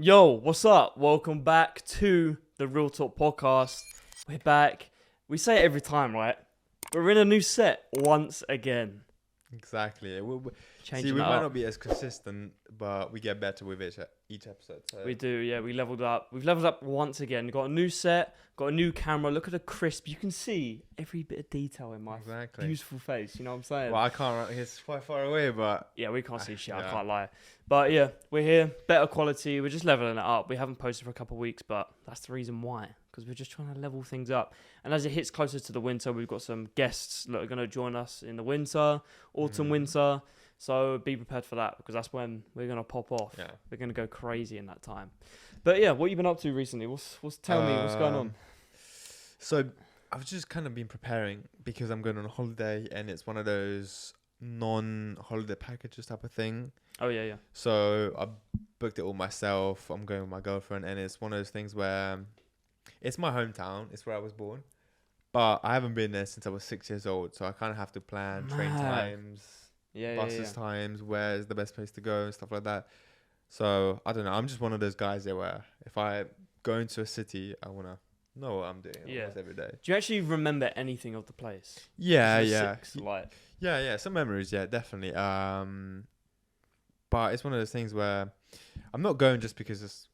Yo, what's up? Welcome back to the RealTalk podcast. We're back. We say it every time, right? We're in a new set once again. Exactly. Changing we it might up. not be as consistent, but we get better with each episode. So. We do, yeah. We leveled up. We've leveled up once again. Got a new set. Got a new camera. Look at the crisp. You can see every bit of detail in my beautiful face. You know what I'm saying? Well, I can't. It's quite far away, but yeah, we can't see shit. yeah. I can't lie. But yeah, we're here. Better quality. We're just leveling it up. We haven't posted for a couple of weeks, but that's the reason why. Because we're just trying to level things up. And as it hits closer to the winter, we've got some guests that are going to join us in the winter, winter. So be prepared for that because that's when we're going to pop off. Yeah. We're going to go crazy in that time. But yeah, what you been up to recently? Tell me what's going on? So I've just kind of been preparing because I'm going on a holiday and it's one of those non-holiday packages type of thing. Oh, yeah. So I booked it all myself. I'm going with my girlfriend and it's one of those things where it's my hometown. It's where I was born. But I haven't been there since I was 6 years old. So I kind of have to plan train times. Buses times, where's the best place to go and stuff like that. So I don't know. I'm just one of those guys there where if I go into a city, I want to know what I'm doing almost every day. Do you actually remember anything of the place? Yeah. Like, Yeah. Some memories, yeah, definitely. But it's one of those things where I'm not going just because it's,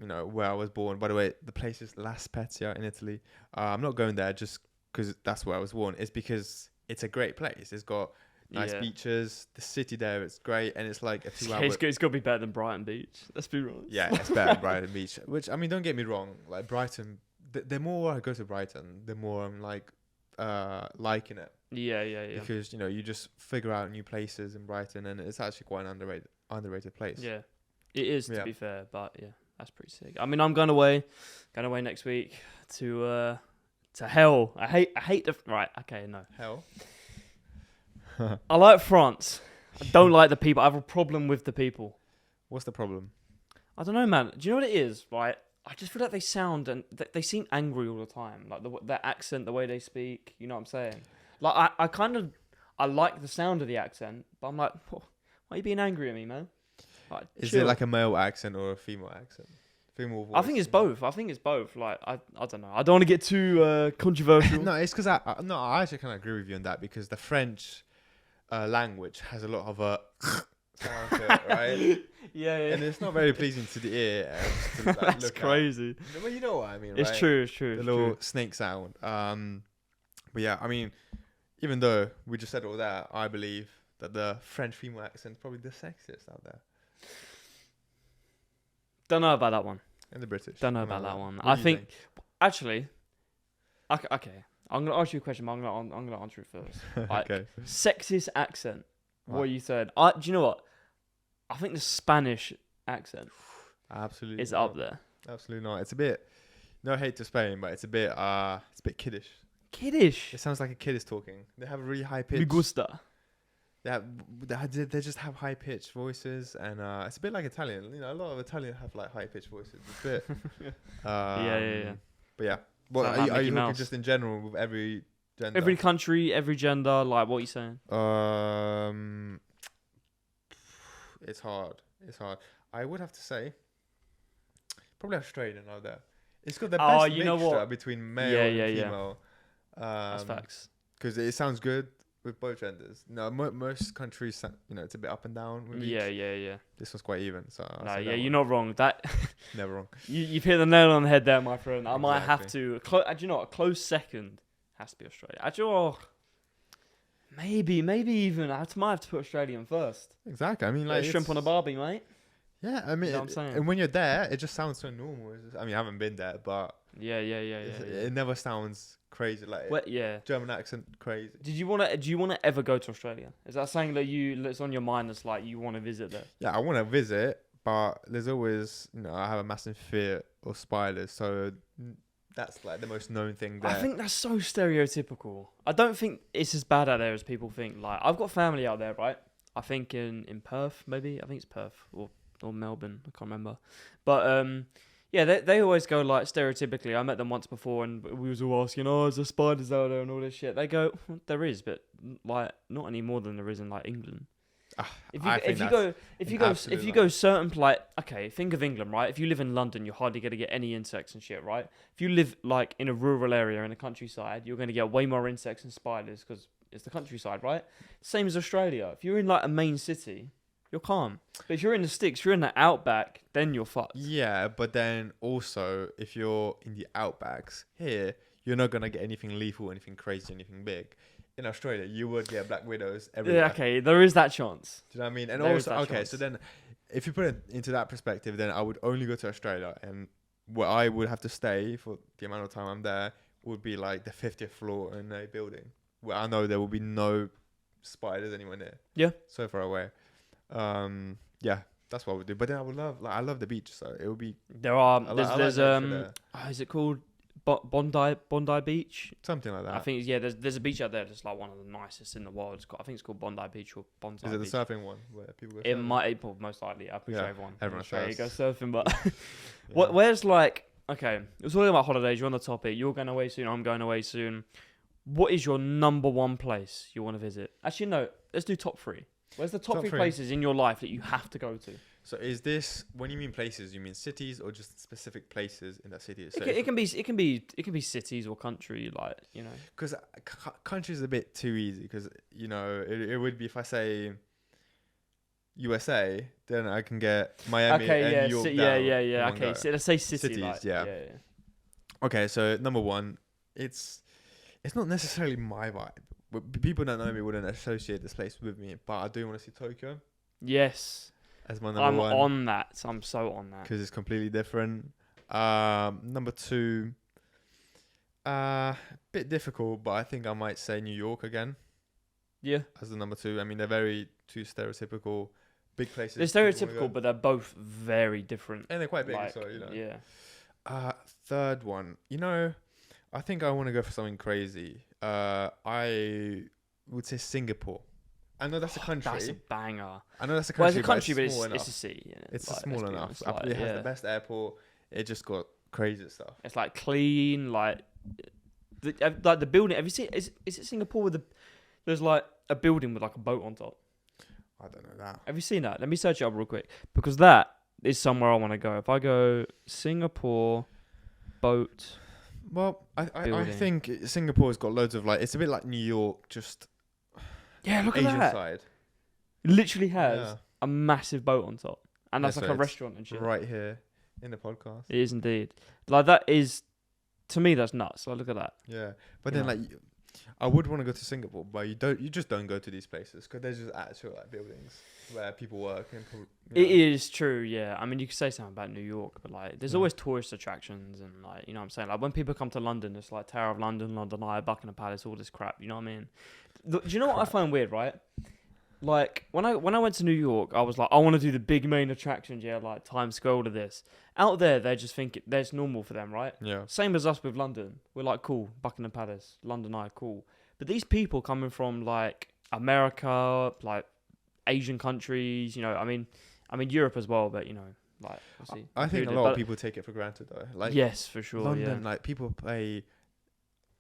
where I was born. By the way, the place is La Spezia in Italy. I'm not going there just because that's where I was born. It's because it's a great place. It's got nice beaches. The city there, it's great, and it's like a 2-hour. It's got to be better than Brighton Beach. Let's be honest. Yeah, it's better than Brighton Beach. Which don't get me wrong. Like Brighton, the more I go to Brighton, the more I'm liking it. Yeah. Because you just figure out new places in Brighton, and it's actually quite an underrated place. Yeah, it is to be fair, but yeah, that's pretty sick. I mean, I'm going away next week to hell. I hate the right. Okay, no hell. I like France. I don't like the people. I have a problem with the people. What's the problem? I don't know, man. Do you know what it is? Right? I just feel like they sound and they seem angry all the time. Like their accent, the way they speak. You know what I'm saying? Like I like the sound of the accent, but I'm like, why are you being angry at me, man? Like, is it like a male accent or a female accent? Female voice? I think it's both. Like I don't know. I don't want to get too controversial. No, it's because I actually kind of agree with you on that because the French language has a lot of sound to it, right? Yeah. And it's not very pleasing to the ear. That's crazy. Well, you know what I mean, right? It's true. The little snake sound. But yeah, I mean, even though we just said all that, I believe that the French female accent is probably the sexiest out there. Don't know about that one. And the British. Don't know about that one. I think, actually, okay. I'm gonna ask you a question, but I'm gonna answer it first. Like, okay. Sexist accent. What you said. Do you know what? I think the Spanish accent absolutely is up there. Absolutely not. It's a bit. No hate to Spain, but it's a bit kiddish. Kiddish. It sounds like a kid is talking. They have a really high pitch. Me gusta. They just have high pitched voices, and it's a bit like Italian. A lot of Italians have like high pitched voices. It's a bit. Yeah. But yeah. What are you looking just in general with every gender? Every country, every gender. Like, what are you saying? It's hard. I would have to say probably Australian out there. It's got the best mixture between male and female. That's facts. Because it sounds good with both genders. No, most countries, it's a bit up and down. With Yeah. This one's quite even. So you're not wrong. That never wrong. You've hit the nail on the head there, my friend. I might have to. Do you know what? A close second has to be Australia. Actually, maybe even I might have to put Australian first. Exactly. I mean, like shrimp on a barbie, mate. Yeah, I mean, you know what I'm saying? And when you're there, it just sounds so normal. I mean, I haven't been there, but yeah. It never sounds crazy like German accent crazy. Do you want to ever go to Australia? Is that something that's on your mind? That's like you want to visit there? Yeah, I want to visit, but there's always I have a massive fear of spiders, so that's like the most known thing there. I think that's so stereotypical. I don't think it's as bad out there as people think. Like, I've got family out there, right? I think in Perth, maybe. I think it's Perth or Melbourne. I can't remember. But yeah, they always go like stereotypically. I met them once before, and we was all asking, "Oh, is there spiders out there and all this shit?" They go, "There is, but like not any more than there is in like England." If I you think if you that's go if you an go absolute if you lie. go certain like okay, think of England, right? If you live in London, you're hardly gonna get any insects and shit, right? If you live like in a rural area in the countryside, you're gonna get way more insects and spiders because it's the countryside, right? Same as Australia. If you're in like a main city, you're calm. But if you're in the sticks, you're in the outback, then you're fucked. Yeah, but then also if you're in the outbacks here, you're not gonna get anything lethal, anything crazy, anything big. In Australia, you would get black widows everywhere. Yeah, okay, there is that chance. Do you know what I mean? And There is also, that okay, so chance. then if you put it into that perspective, then I would only go to Australia, and where I would have to stay for the amount of time I'm there would be like the 50th floor in a building where I know there will be no spiders anywhere near. Yeah. So far away. Yeah, that's what I would do. But then I would love, like, I love the beach, so it would be There are I there's like there's nature there. is it called Bondi Beach? Something like that. I think there's a beach out there that's like one of the nicest in the world. I think it's called Bondi Beach or Bondi Is it the Beach. surfing one where people go It surfing? might most likely. I'm pretty Yeah, sure everyone everyone in Australia goes surfs. surfing, but Yeah. where's like okay, we're talking about holidays. You're on the topic. You're going away soon. I'm going away soon. What is your number one place you want to visit? Actually, no. Let's do top three. Where's the top Top three three. places in your life that you have to go to? So is this, when you mean places, you mean cities or just specific places in that city? So It can be cities or country, like you know. because country is a bit too easy. Because you know it would be if I say USA, then I can get Miami Okay, and yeah, New York yeah, down yeah, in yeah. one Okay, go. so let's say city, Cities, like, yeah. Okay, so number one, it's not necessarily my vibe. People that know me wouldn't associate this place with me, but I do want to see Tokyo Yes, as my number I'm one on that. I'm so on that. because it's completely different. Number two, bit difficult, but I think I might say New York again Yeah, as the number two. I mean, they're very two stereotypical big places. they're people wanna stereotypical, go. but they're both very different. And they're quite big, Like, so you know. yeah. Third one, you know, I think I want to go for something crazy. I would say Singapore. I know that's a country. That's a banger. I know that's a Well, country, it's a country, but small enough. it's a city. Yeah. It's like, small let's be enough. honest, I like, believe it has yeah. the best airport. It just got crazy stuff. It's like clean, like the building. Have you seen? Is it Singapore with the? There's like a building with like a boat on top. I don't know that. Have you seen that? Let me search it up real quick because that is somewhere I want to go. If I go Singapore boat, Well, I Building. think Singapore's got loads of like. It's a bit like New York, just yeah, look Asian at that. side. It literally has Yeah. a massive boat on top, and that's Yeah, like so a it's restaurant and shit. Right here in the podcast. It is indeed. Like that is, to me, that's nuts. Like look at that. Yeah, but You then know. like, I would want to go to Singapore, but you just don't go to these places because there's just actual like buildings where people work and It is true, yeah. I mean, you could say something about New York, but like, there's Yeah. always tourist attractions and like, you know what I'm saying? Like when people come to London, it's like Tower of London, London Eye, Buckingham Palace, all this crap. You know what I mean? Do you know what I Crap. find weird, right? Like when I went to New York, I was like, I want to do the big main attractions, yeah, like Times Square, all of this. Out there, they just think that's normal for them, right? Yeah. Same as us with London. We're like, cool, Buckingham Palace, London Eye, cool. But these people coming from like America, like Asian countries, you know, I mean Europe as well, but you know, like obviously I think a included, lot of but- people take it for granted though. Like yes, for sure. London, yeah. like people pay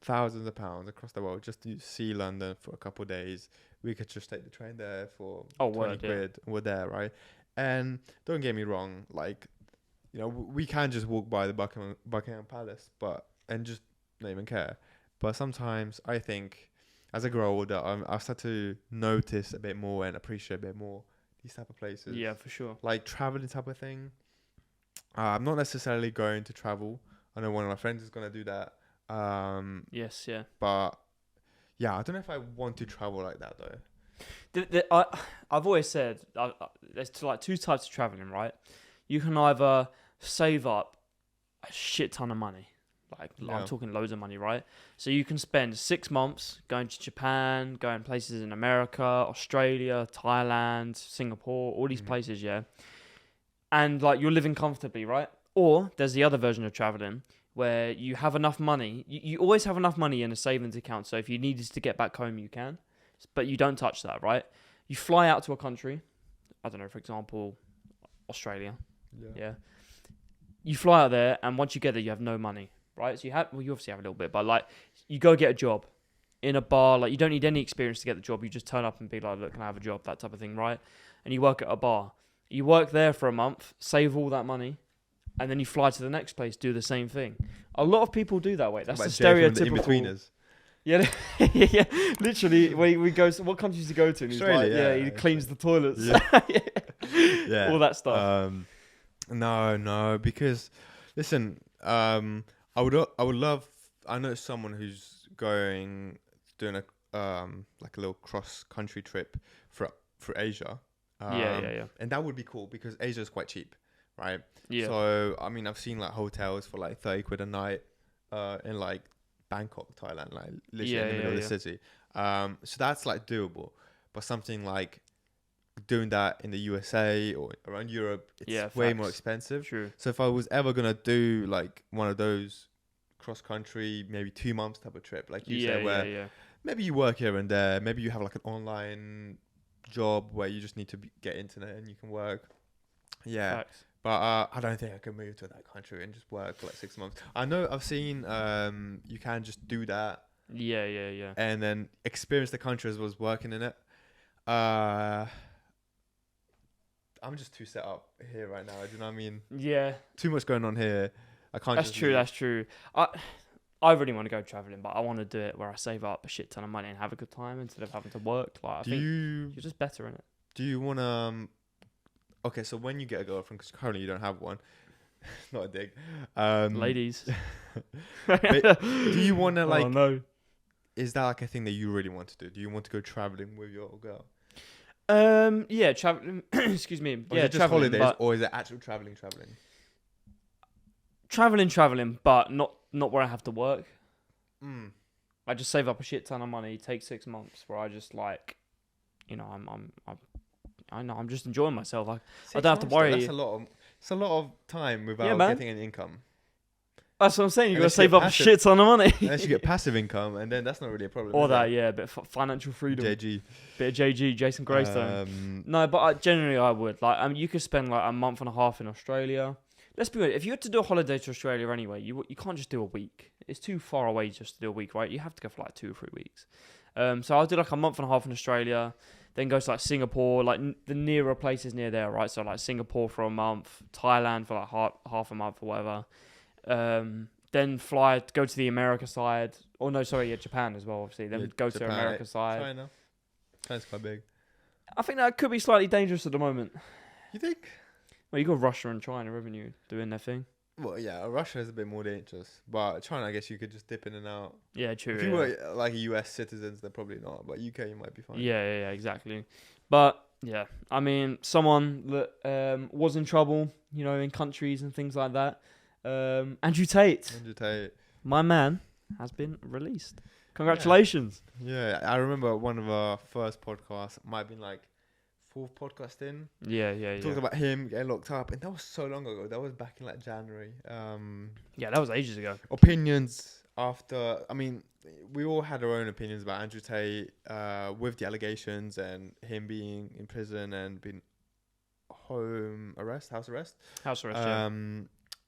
thousands of pounds across the world just to see London for a couple of days. We could just take the train there for Oh, 20 word, yeah. quid. We're there, right? And don't get me wrong, like, you know, we can just walk by the Buckingham Palace, and just not even care. But sometimes I think, as I grow older, I start to notice a bit more and appreciate a bit more these type of places. Yeah, for sure. Like traveling type of thing. I'm not necessarily going to travel. I know one of my friends is gonna do that. Yes, yeah. But yeah, I don't know if I want to travel like that though. I've always said there's two types of traveling, right? You can either save up a shit ton of money, like Yeah. I'm talking loads of money, right? So you can spend 6 months going to Japan, going places in America, Australia, Thailand, Singapore, all these Mhm. places, yeah. And like you're living comfortably, right? Or there's the other version of traveling where you have enough money. You always have enough money in a savings account. So if you needed to get back home, you can. But you don't touch that, right? You fly out to a country. I don't know, for example, Australia. Yeah. You fly out there, and once you get there, you have no money, right? So you obviously have a little bit, but like, you go get a job. in a bar. Like, you don't need any experience to get the job. You just turn up and be like, look, can I have a job? That type of thing, right? And you work at a bar. You work there for a month, save all that money, and then you fly to the next place, do the same thing. A lot of people do that way. That's the stereotypical. In-betweeners. Yeah, yeah. Literally, we go. What countries do you go to? And he's Australia, like, he cleans the toilets. Yeah. All that stuff. No, because listen, I would love. I know someone who's doing a like a little cross country trip for Asia. Yeah. And that would be cool because Asia is quite cheap, right? Yeah. So I mean, I've seen like hotels for like 30 quid a night, in like Bangkok, Thailand, like literally in the middle of the city. So that's like doable. But something like doing that in the USA or around Europe, it's way more expensive. True. So if I was ever gonna do like one of those cross country, maybe 2 months type of trip, like you said, where maybe you work here and there, maybe you have like an online job where you just need to get internet and you can work. Yeah. Facts. But I don't think I could move to that country and just work for like 6 months. I know I've seen you can just do that. Yeah. And then experience the country as well as working in it. I'm just too set up here right now. Do you know what I mean? Yeah. Too much going on here. I can't. That's true. That's true. I really want to go traveling, but I want to do it where I save up a shit ton of money and have a good time instead of having to work. Like, I think you're just better in it. Do you want to? Okay, so when you get a girlfriend, because currently you don't have one, not a dig. Ladies. Do you want to like? Oh no. Is that like a thing that you really want to do? Do you want to go traveling with your girl? Yeah, traveling. Excuse me. Or yeah, is it just holidays, or is it actual traveling? Traveling, but not where I have to work. Mm. I just save up a shit ton of money. Take 6 months where I just like, I'm just enjoying myself. I don't have to worry. That's a lot of. It's a lot of time without getting an income. That's what I'm saying. You got to save up a shit ton of money. Unless you get passive income, and then that's not really a problem. Or that, yeah, a bit of financial freedom. Bit of JG, Jason Greystone. No, but generally I would. Like, you could spend like a month and a half in Australia. Let's be honest. If you had to do a holiday to Australia anyway, you can't just do a week. It's too far away just to do a week, right? You have to go for like 2 or 3 weeks. So I'll do like a month and a half in Australia. Then go to like Singapore, like the nearer places near there, right? So like Singapore for a month, Thailand for like half a month or whatever. Then go to the America side. Oh no, sorry, Japan as well, obviously. Then go to America side. China's quite big. I think that could be slightly dangerous at the moment. You think? Well, you got Russia and China, haven't you, doing their thing? Well, yeah, Russia is a bit more dangerous, but China, I guess you could just dip in and out. Yeah, true. If you were like US citizens, they're probably not, but UK, you might be fine. Yeah, exactly. But yeah, I mean, someone that was in trouble, in countries and things like that. Andrew Tate, my man, has been released. Congratulations. Yeah, I remember one of our first podcasts, might have been like 4th podcast in. Yeah. Talked about him getting locked up, and that was so long ago. That was back in like January. Yeah, that was ages ago. Opinions after, I mean, we all had our own opinions about Andrew Tate with the allegations and him being in prison and being house arrest. Yeah.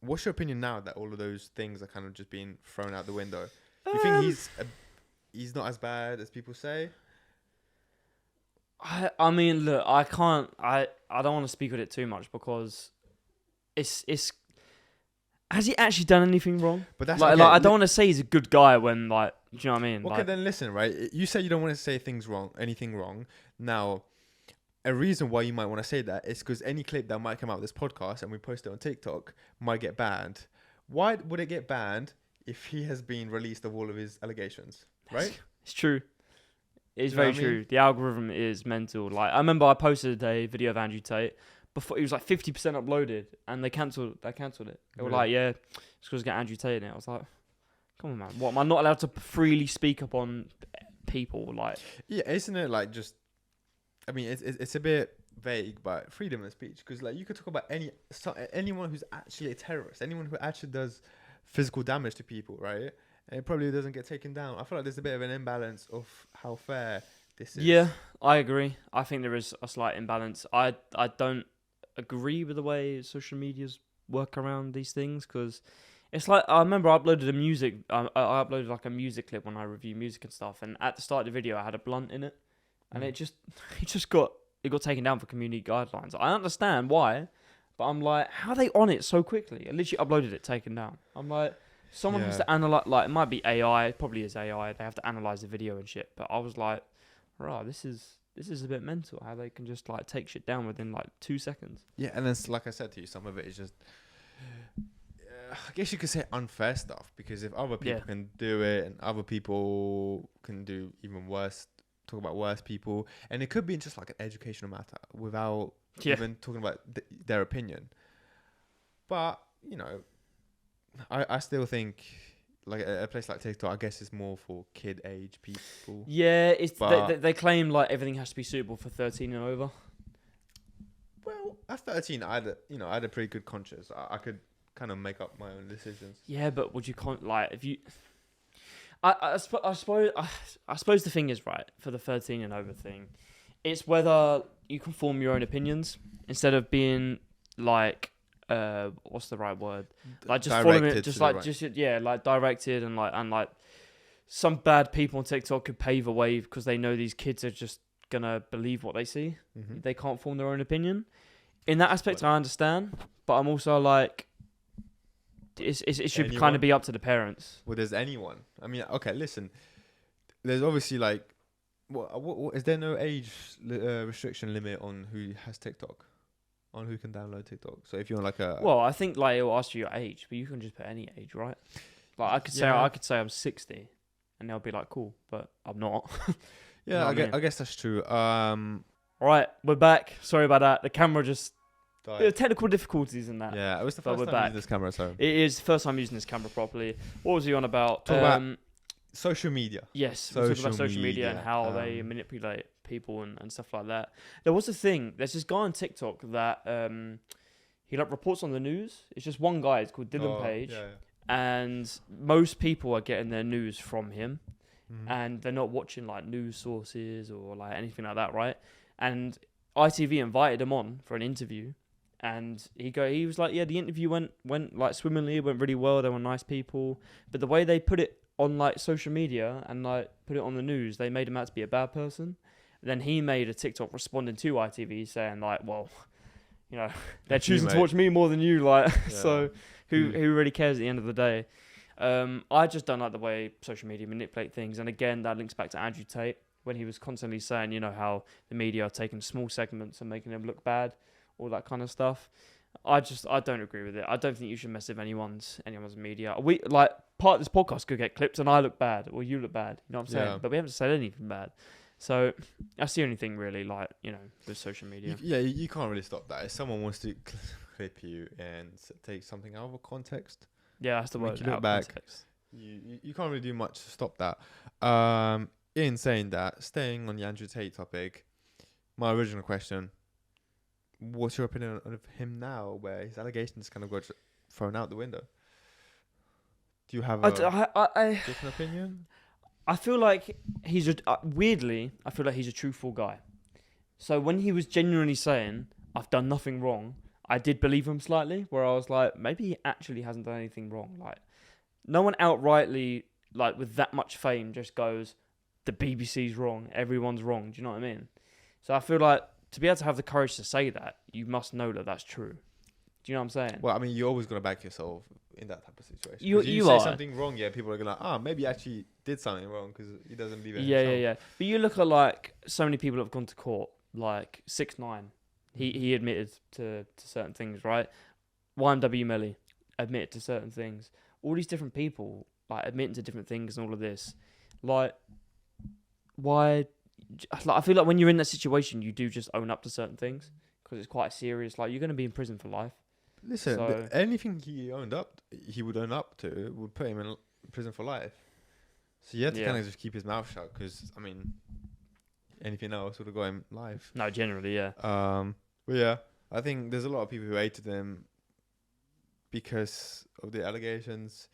What's your opinion now that all of those things are kind of just being thrown out the window? Do you think he's not as bad as people say? I mean, look, I don't want to speak with it too much because it's has he actually done anything wrong? But that's like I don't want to say he's a good guy when do you know what I mean? Okay, then listen, right? You say you don't want to say anything wrong. Now, a reason why you might want to say that is because any clip that might come out of this podcast and we post it on TikTok might get banned. Why would it get banned if he has been released of all of his allegations? Right? It's true. It's very true. The algorithm is mental. Like, I remember I posted a video of Andrew Tate before it was like 50% uploaded, and they cancelled it. They were like, "Yeah, it's because get Andrew Tate in it." I was like, "Come on, man! What am I not allowed to freely speak upon people?" Like, yeah, isn't it like just? I mean, it's a bit vague, but freedom of speech, because like you could talk about anyone who's actually a terrorist, anyone who actually does physical damage to people, right? And it probably doesn't get taken down. I feel like there's a bit of an imbalance of how fair this is. Yeah, I agree. I think there is a slight imbalance. I don't agree with the way social medias work around these things, because It's like I remember I uploaded I uploaded like a music clip when I review music and stuff, and at the start of the video I had a blunt in it, and it got taken down for community guidelines. I understand why, but I'm like, how are they on it so quickly? I literally uploaded it, taken down. I'm like, someone has to analyze. Like, it might be AI, it probably is AI. They have to analyze the video and shit. But I was like, right, this is a bit mental. How they can just like take shit down within like 2 seconds. Yeah, and then like I said to you, some of it is just. I guess you could say unfair stuff, because if other people can do it and other people can do even worse, talk about worse people, and it could be just like an educational matter without even talking about their opinion. But you know, I still think like a place like TikTok, I guess, is more for kid age people. Yeah, they claim like everything has to be suitable for 13 and over. Well, at 13, I had a pretty good conscience. I could kind of make up my own decisions. Yeah, but would you like if you? I suppose the thing is, right, for the 13 and over thing, it's whether you can form your own opinions instead of being like what's the right word? Like just following it, just like directed and like some bad people on TikTok could pave a way because they know these kids are just gonna believe what they see. Mm-hmm. They can't form their own opinion. In that aspect, I understand, but I'm also like, it should kind of be up to the parents. Well, there's anyone. I mean, okay, listen. There's obviously like, what is there no age restriction limit on who has TikTok, on who can download TikTok? So if you're like well, I think like it will ask you your age, but you can just put any age, right? Like I could say I'm 60, and they'll be like, cool, but I'm not. Yeah, I guess that's true. All right, we're back. Sorry about that. The camera just. Died. There are technical difficulties in that. Yeah, it was the first time using this camera, so. It is the first time using this camera properly. What was he on about? Talk about social media. We're talking about social media and how they manipulate people and stuff like that. There was a thing. There's this guy on TikTok that he like reports on the news. It's just one guy. It's called Dylan Page. And most people are getting their news from him. Mm-hmm. And they're not watching like news sources or like anything like that, right? And ITV invited him on for an interview. And he was like, yeah, the interview went like swimmingly, it went really well. They were nice people, but the way they put it on like social media and like put it on the news, they made him out to be a bad person. And then he made a TikTok responding to ITV saying like, well, you know, they're choosing to watch me more than you, like, so who really cares at the end of the day? I just don't like the way social media manipulate things, and again, that links back to Andrew Tate when he was constantly saying, you know, how the media are taking small segments and making them look bad. All that kind of stuff. I don't agree with it. I don't think you should mess with anyone's media. We like part of this podcast could get clipped and I look bad or you look bad. You know what I'm saying? But we haven't said anything bad. So that's the only thing really, like, you know, with social media. You can't really stop that. If someone wants to clip you and take something out of context, that's the word. Look back. Context. You can't really do much to stop that. In saying that, staying on the Andrew Tate topic, my original question. What's your opinion of him now, where his allegations kind of got thrown out the window? Do you have a different opinion? I feel like he's weirdly, I feel like he's a truthful guy. So when he was genuinely saying, I've done nothing wrong, I did believe him slightly, where I was like, maybe he actually hasn't done anything wrong. Like, no one outrightly, like, with that much fame just goes, the BBC's wrong, everyone's wrong. Do you know what I mean? So I feel like, to be able to have the courage to say that, you must know that that's true. Do you know what I'm saying? Well, I mean, you're always going to back yourself in that type of situation. You say are. something wrong, people are going to maybe he actually did something wrong because he doesn't believe it himself. But you look at, like, so many people have gone to court, like 6ix9ine. He admitted to certain things, right? YMW Melly admitted to certain things. All these different people, like, admitting to different things and all of this. Like, why... Like, I feel like when you're in that situation, you do just own up to certain things because it's quite serious. Like, you're going to be in prison for life. Listen, anything he would own up to would put him in prison for life. So you have to kind of just keep his mouth shut because, I mean, anything else would have got him live. No, generally, yeah. But yeah, I think there's a lot of people who hated him because of the allegations.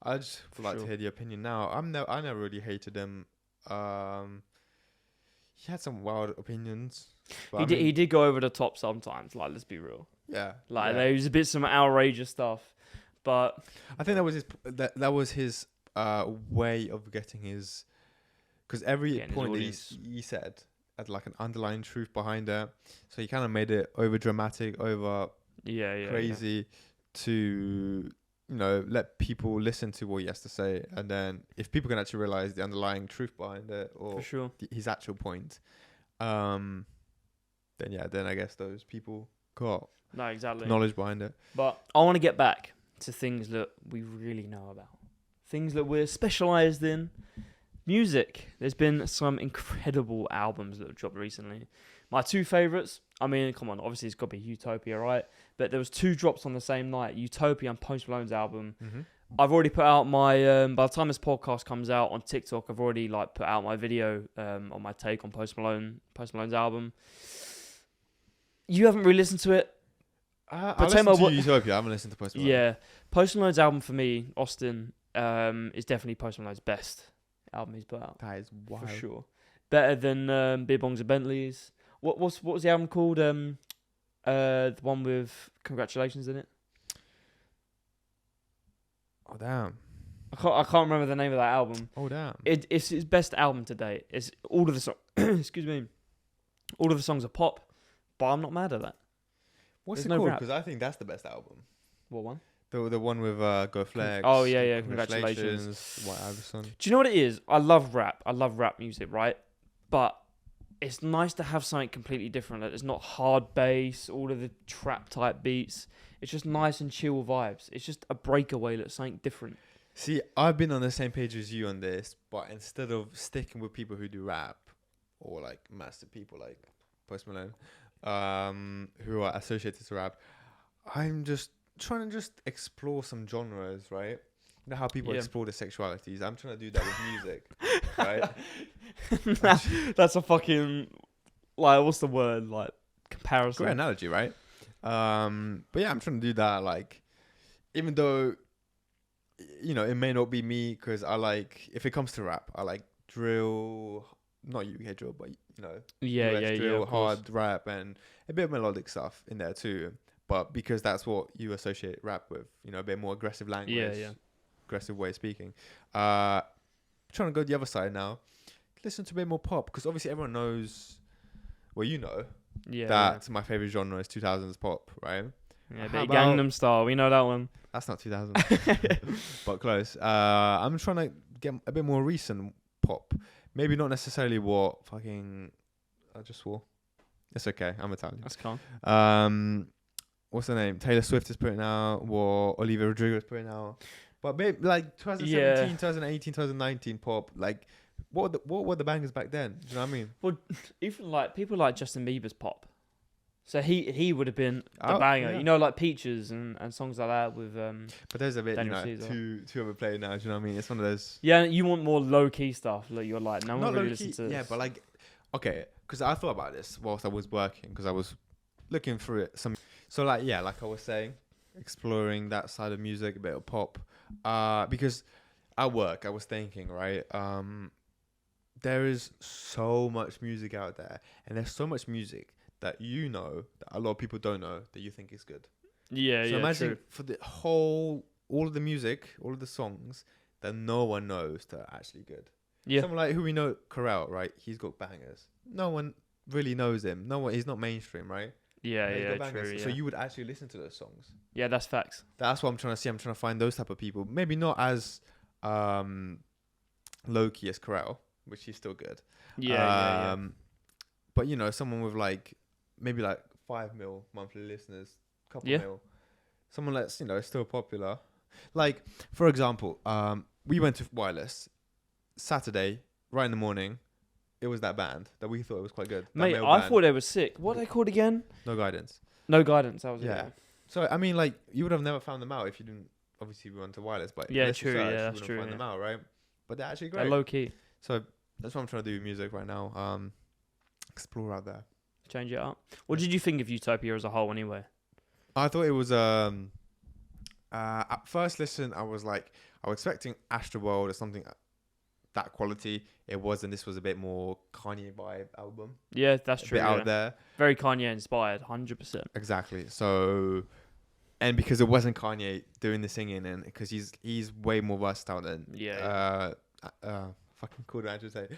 I just would like to hear the opinion now. I never really hated him. He had some wild opinions. He did go over the top sometimes. Like, let's be real. Yeah. Like, there was a bit some outrageous stuff. but I think that was his way of getting his, because every Getting his point that audience. he said had like an underlying truth behind it. So he kind of made it over dramatic, over yeah. crazy to let people listen to what he has to say, and then if people can actually realize the underlying truth behind it or For sure. his actual point, then I guess those people got No, exactly. knowledge behind it. But I want to get back to things that we really know about. Things that we're specialised in. Music. There's been some incredible albums that have dropped recently. My two favourites, I mean, come on, obviously it's got to be Utopia, right? But there was two drops on the same night, Utopia and Post Malone's album. Mm-hmm. I've already put out my, by the time this podcast comes out on TikTok, I've already like put out my video on my take on Post Malone's album. You haven't really listened to it. I listened to Utopia. I haven't listened to Post Malone. Yeah, Post Malone's album for me, Austin, is definitely Post Malone's best album he's put out. That is wild. For sure. Better than Beer Bongs and Bentleys. What was the album called? The one with Congratulations in it. Oh damn. I can't remember the name of that album. Oh damn. It's his best album to date. It's all of the excuse me. All of the songs are pop, but I'm not mad at that. What's There's it no called? rap. Because I think that's the best album. What one? The one with Go Flex. Oh yeah, Congratulations. White Iverson. Do you know what it is? I love rap. I love rap music, right? But it's nice to have something completely different. Like, it's not hard bass, all of the trap type beats. It's just nice and chill vibes. It's just a breakaway that's something different. See, I've been on the same page as you on this, but instead of sticking with people who do rap or like massive people like Post Malone, who are associated to rap, I'm just trying to just explore some genres, right? You know how people explore their sexualities? I'm trying to do that with music, right? That's a fucking, like, what's the word? Like, comparison. Great analogy, right? But yeah, I'm trying to do that, like, even though, it may not be me, because I like, if it comes to rap, I like drill, not UK drill, but, US drill, hard rap, and a bit of melodic stuff in there too. But because that's what you associate rap with, a bit more aggressive language, aggressive way of speaking. Trying to go the other side now. Listen to a bit more pop, because obviously everyone knows, that my favorite genre is 2000s pop, right? Yeah, bit Gangnam Style, we know that one. That's not 2000, but close. I'm trying to get a bit more recent pop. Maybe not necessarily what fucking I just swore. It's okay, I'm Italian. That's calm. What's the name? Taylor Swift is putting out, what Olivia Rodrigo is putting out. But maybe like 2017, 2018, 2019 pop, like what were the bangers back then? Do you know what I mean? Well, even like people like Justin Bieber's pop. So he would have been the banger. Yeah. Like Peaches and songs like that with But there's a bit, Daniel Caesar. too overplayed now, do you know what I mean? It's one of those. Yeah, you want more low key stuff. Like you're like, no one Not really low key, listens to this. yeah, but like, okay, because I thought about this whilst I was working, because I was looking through it. So like, yeah, like I was saying, exploring that side of music, a bit of pop. Because at work, I was thinking, right, there is so much music out there, and there's so much music that that a lot of people don't know that you think is good. Yeah, so yeah. imagine True. for all of the music, all of the songs that no one knows that are actually good. Yeah. Someone like who we know, Corel, right? He's got bangers. No one really knows him. He's not mainstream, right? Yeah, But he's yeah, got bangers. true. So Yeah. you would actually listen to those songs. Yeah, that's facts. That's what I'm trying to see. I'm trying to find those type of people. Maybe not as low key as Corel, which he's still good. Yeah. But someone with like maybe like 5 mil monthly listeners, couple mil. Someone that's still popular. Like for example, we went to Wireless Saturday right in the morning. It was that band that we thought was quite good. Mate, I thought they were sick. What are they called again? No Guidance. No Guidance. That was Yeah. it. So I mean, like you would have never found them out if you didn't. Obviously, we went to Wireless, but Yeah, unless you true, search, yeah, you that's wouldn't true, Find yeah. them out, right? But they're actually They're great. low key. So that's what I'm trying to do with music right now. Explore out there. Change it up. What did you think of Utopia as a whole, anyway? I thought it was at first listen, I was expecting Astroworld or something that quality. It wasn't. This was a bit more Kanye vibe album. Yeah, that's A true. bit out there. Very Kanye inspired, 100%. Exactly. So and because it wasn't Kanye doing the singing, and because he's way more versatile than fucking cool to actually say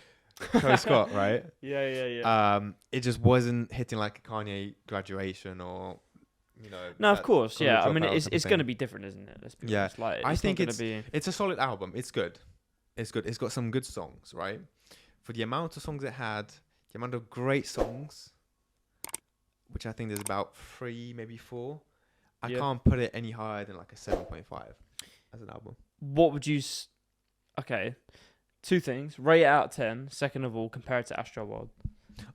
Travis Scott, right? Yeah. It just wasn't hitting like a Kanye Graduation or No, of course, College yeah. I mean, Dropout it's going to be different, isn't it? Let's be honest. Like, I think not gonna be. it's a solid album. It's good. It's got some good songs, right? For the amount of songs it had, the amount of great songs, which I think there's about 3, maybe 4. I can't put it any higher than like a 7.5 as an album. What would you? Okay, 2 things. Rate it out of 10. Second of all, compare it to Astro World.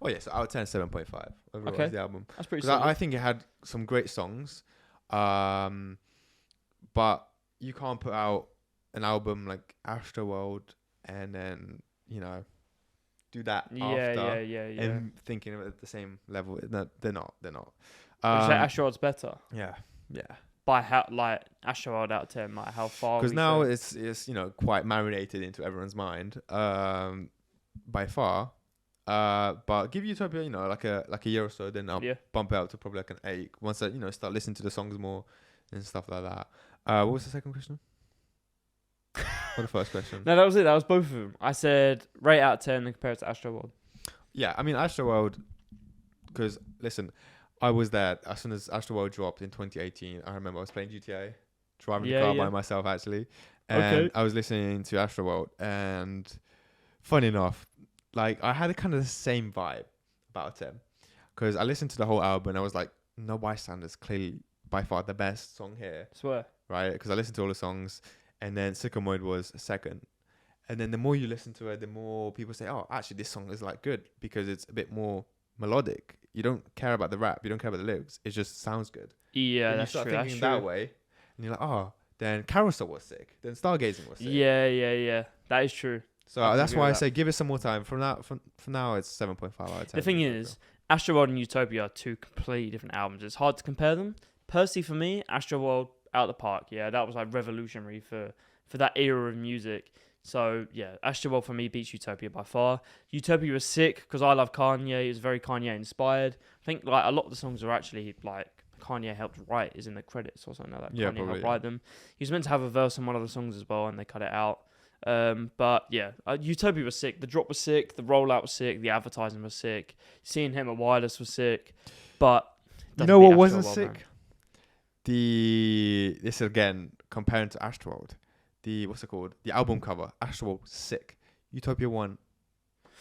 Oh yeah, so out of 10, 7.5 overall is the album. That's pretty. Because I think it had some great songs, but you can't put out an album like Astro World and then do that after and thinking of it at the same level. No, they're not. Would you say Astro World's better? Yeah. By how, like, Astro World out of 10, like how far? Because now it's quite marinated into everyone's mind, by far. But give Utopia, like a year or so, then I'll bump it out to probably like an 8 once I start listening to the songs more and stuff like that. What was the second question? Or the first question? No, that was it. That was both of them. I said rate out of 10 and compare it to Astro World. Yeah, I mean Astro World, because listen, I was there as soon as Astro World dropped in 2018. I remember I was playing GTA, driving the car by myself actually, and I was listening to Astro World, and funny enough, like I had a kind of the same vibe about him, because I listened to the whole album and I was like, No Bystanders clearly by far the best song here. Swear. Right, because I listened to all the songs, and then Sicko Mode was second, and then the more you listen to it, the more people say, oh, actually this song is like good because it's a bit more melodic. You don't care about the rap, you don't care about the lyrics, it just sounds good. Yeah, and that's true. You start thinking that way, and you're like, oh, then Carousel was sick, then Stargazing was sick. Yeah, that is true. So that's why I say give it some more time. From now it's 7.5 out of 10. The thing is, Astro World and Utopia are 2 completely different albums. It's hard to compare them. Personally, for me, Astro World out of the park. Yeah, that was like revolutionary for that era of music. So yeah, Astro World for me beats Utopia by far. Utopia was sick because I love Kanye. It was very Kanye inspired. I think like a lot of the songs are actually like Kanye helped write, is in the credits or something like that. Kanye helped write them. He was meant to have a verse on one of the songs as well, and they cut it out. But yeah, Utopia was sick. The drop was sick. The rollout was sick. The advertising was sick. Seeing him at Wireless was sick. But you know what wasn't sick? Man. This again comparing to Astroworld. What's it called? The album cover. Astroworld sick. Utopia 1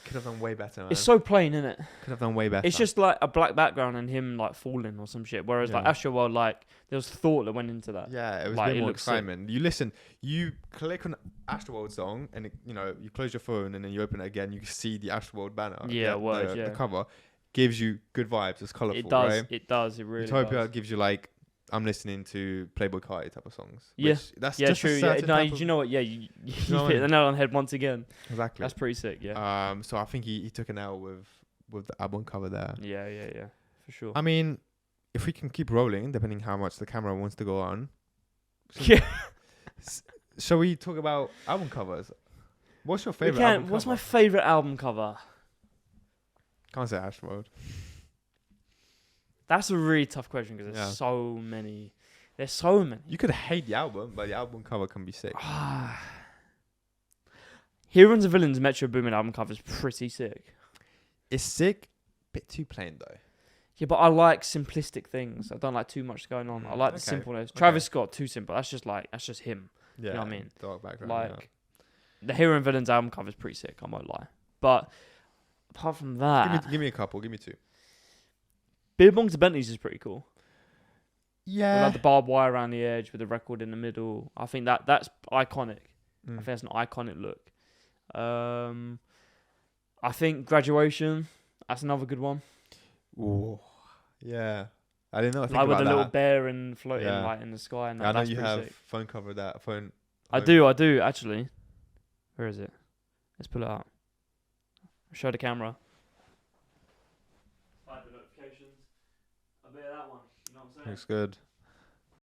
could have done way better. Man. It's so plain, isn't it? Could have done way better. It's just like a black background and him like falling or some shit. Whereas like Astroworld, like there was thought that went into that. Yeah, it was a bit more excitement. Sick. You listen, you click on Astroworld song, and you close your phone, and then you open it again. You can see the Astroworld banner. Yeah, the cover gives you good vibes. It's colourful. It does. Right? It does. It really Utopia does. gives you like I'm listening to Playboy Carti type of songs. Yeah, that's just true. No, you know what? Yeah, you hit the nail on the head once again. Exactly. That's pretty sick. Yeah. So I think he took an L with the album cover there. Yeah, for sure. I mean, if we can keep rolling, depending how much the camera wants to go on. Yeah. Shall we talk about album covers? What's your favorite album cover? What's my favorite album cover? Can't say Astroworld. That's a really tough question because there's so many. There's so many. You could hate the album, but the album cover can be sick. Heroes and Villains Metro Boomin album cover is pretty sick. It's sick, bit too plain though. Yeah, but I like simplistic things. I don't like too much going on. I like the simpleness. Travis Scott, too simple. That's just him. Yeah, you know what I mean? Dark background. Like the Hero and Villains album cover is pretty sick. I won't lie. But apart from that, give me a couple. Give me 2. Billabong to Bentley's is pretty cool. Yeah. With like the barbed wire around the edge with the record in the middle. I think that's iconic. I think that's an iconic look. I think Graduation, that's another good one. Ooh. Yeah. I didn't know. I think like about with a that. little bear and floating like in the sky. And I know that's you have sick. phone cover that. Phone. I do actually. Where is it? Let's pull it up. Show the camera. Looks good.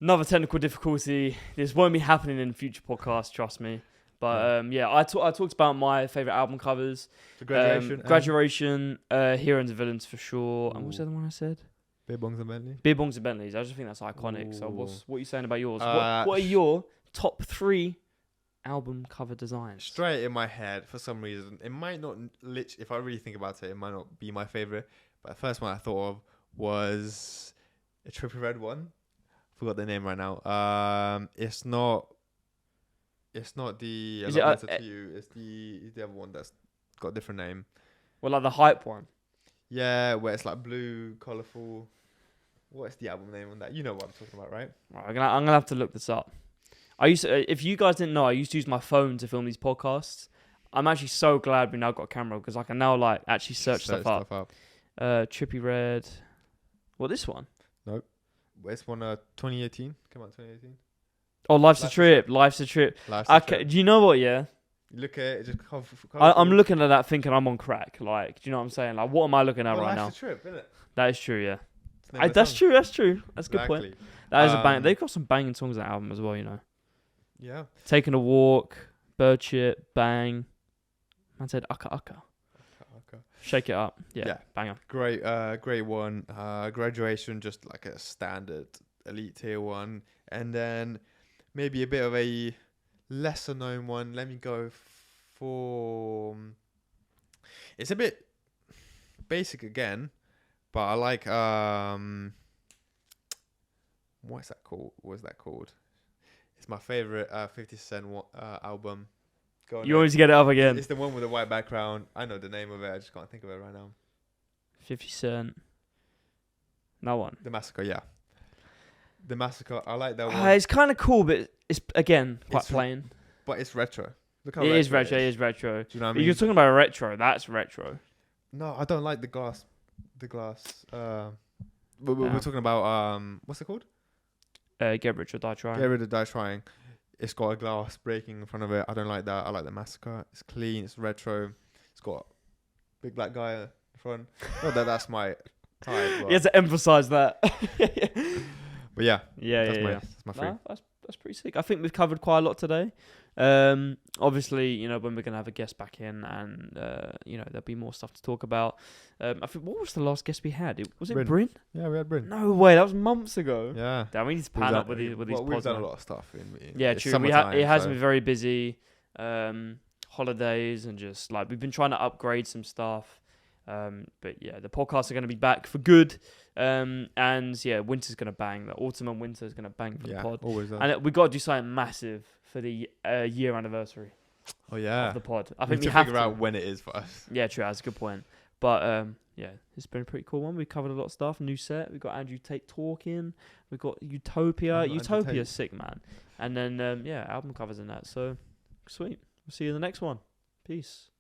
Another technical difficulty. This won't be happening in future podcasts, trust me. But I talked about my favourite album covers. The Graduation. Graduation, Heroes and Villains for sure. Ooh. And what's the other one I said? Beer bongs and Bentley. Beer bongs and Bentleys. I just think that's iconic. So Ooh. what are you saying about yours? Uh, What are your top 3 album cover designs? Straight in my head, for some reason, it might not if I really think about it, it might not be my favorite. But the first one I thought of was a Trippy Red one. Forgot the name right now. It's not the Is I it, Love Letter to You. It's the other one that's got a different name. Well, like the hype one. Yeah, where it's like blue, colourful. What's the album name on that? You know what I'm talking about, right? Right, I'm gonna have to look this up. If you guys didn't know, I used to use my phone to film these podcasts. I'm actually so glad we now got a camera because I can now like actually search stuff up. Trippy Red. Well, this one. Nope. It's one 2018. Come out 2018. Oh, Life's a Trip. Life's a Trip. Okay. Do you know what? Yeah. Look at it. Just I'm looking at that thinking I'm on crack. Like, do you know what I'm saying? Like, what am I looking at right now? Life's a Trip, isn't it? That is true. Yeah. That's true. That's true. That's a good point. That is a bang. They've got some banging songs on that album as well. You know. Yeah. Taking a Walk, Bird Shit, Bang. Man said Ucka Ucka. Shake It Up. Yeah. Banger. Great one. Graduation, just like a standard elite tier one. And then maybe a bit of a lesser known one. Let me go for... It's a bit basic again, but I like... What's that called? It's my favorite 50 Cent album. You always get it up again. It's the one with the white background. I know the name of it. I just can't think of it right now. 50 Cent. That one. The Massacre, yeah. The Massacre. I like that one. It's kind of cool, but it's again quite plain. But it's retro. Look how it is retro. It is retro. Do you know what I mean? You're talking about retro. That's retro. No, I don't like the glass. We're talking about what's it called? Get Rich or Die Trying. Get Rid or Die Trying. It's got a glass breaking in front of it. I don't like that. I like the Massacre. It's clean. It's retro. It's got a big black guy in front. Not that that's my type. You have to emphasize that. But yeah. That's my favorite. No, that's pretty sick. I think we've covered quite a lot today. Obviously, you know, when we're gonna have a guest back in, and you know, there'll be more stuff to talk about. I think what was the last guest we had? Was it Bryn? Yeah, we had Bryn. No way, that was months ago. Yeah. Damn, we need to pan up with these pods. We've done a lot of stuff. True. It has been very busy. Holidays and just like we've been trying to upgrade some stuff. But yeah, the podcasts are going to be back for good. And yeah, winter's going to bang. The autumn and winter is going to bang for the pod. Always does. And we got to do something massive for the year anniversary. Oh yeah, of the pod. I think we have have to figure out when it is for us. Yeah, true. That's a good point. But yeah, it's been a pretty cool one. We covered a lot of stuff. New set. We got Andrew Tate talking. We got Utopia. Utopia's sick, man. And then yeah, album covers and that. So sweet. We'll see you in the next one. Peace.